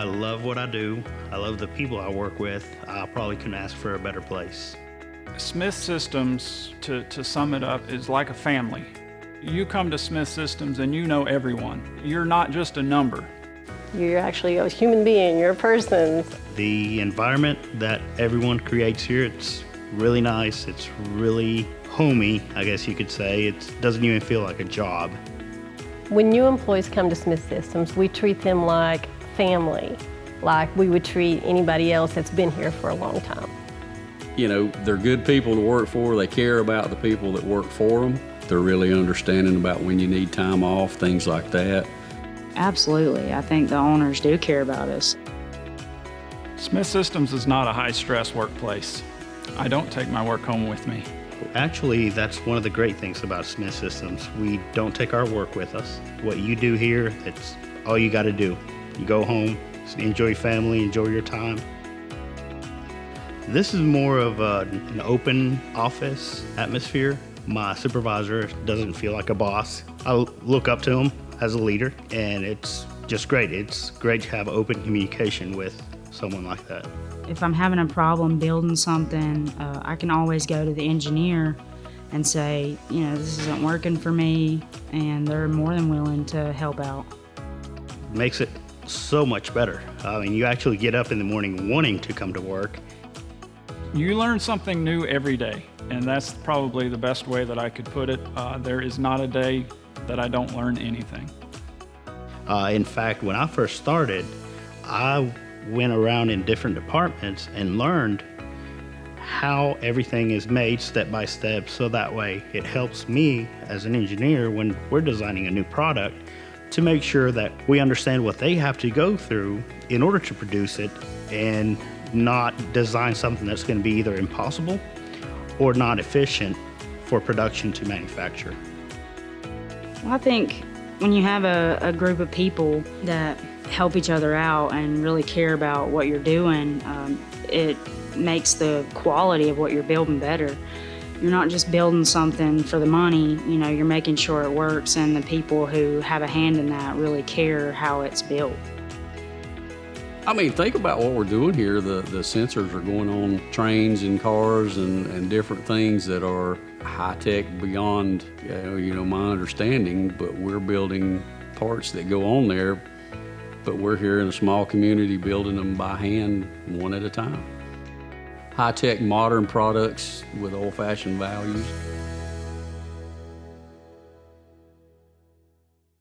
I love what I do. I love the people I work with. I probably couldn't ask for a better place. Smith Systems, to sum it up, is like a family. You come to Smith Systems and you know everyone. You're not just a number. You're actually a human being, you're a person. The environment that everyone creates here, it's really nice. It's really homey, I guess you could say. It doesn't even feel like a job. When new employees come to Smith Systems, we treat them like family, like we would treat anybody else that's been here for a long time. You know, they're good people to work for. They care about the people that work for them. They're really understanding about when you need time off, things like that. Absolutely. I think the owners do care about us. Smith Systems is not a high-stress workplace. I don't take my work home with me. Actually, that's one of the great things about Smith Systems. We don't take our work with us. What you do here, it's all you got to do. You go home, enjoy your family, enjoy your time. This is more of an open office atmosphere. My supervisor doesn't feel like a boss. I look up to him as a leader, and it's just great. It's great to have open communication with someone like that. If I'm having a problem building something, I can always go to the engineer and say, you know, this isn't working for me, and they're more than willing to help out. It makes it so much better. I mean, you actually get up in the morning wanting to come to work. You learn something new every day, and that's probably the best way that I could put it. There is not a day that I don't learn anything. In fact, when I first started, I went around in different departments and learned how everything is made step by step, so that way it helps me as an engineer when we're designing a new product to make sure that we understand what they have to go through in order to produce it and not design something that's going to be either impossible or not efficient for production to manufacture. Well, I think when you have a group of people that help each other out and really care about what you're doing, it makes the quality of what you're building better. You're not just building something for the money, you know, you're making sure it works, and the people who have a hand in that really care how it's built. I mean, think about what we're doing here. The sensors are going on trains and cars and different things that are high-tech beyond, you know, my understanding, but we're building parts that go on there, but we're here in a small community building them by hand, one at a time. High-tech modern products with old-fashioned values.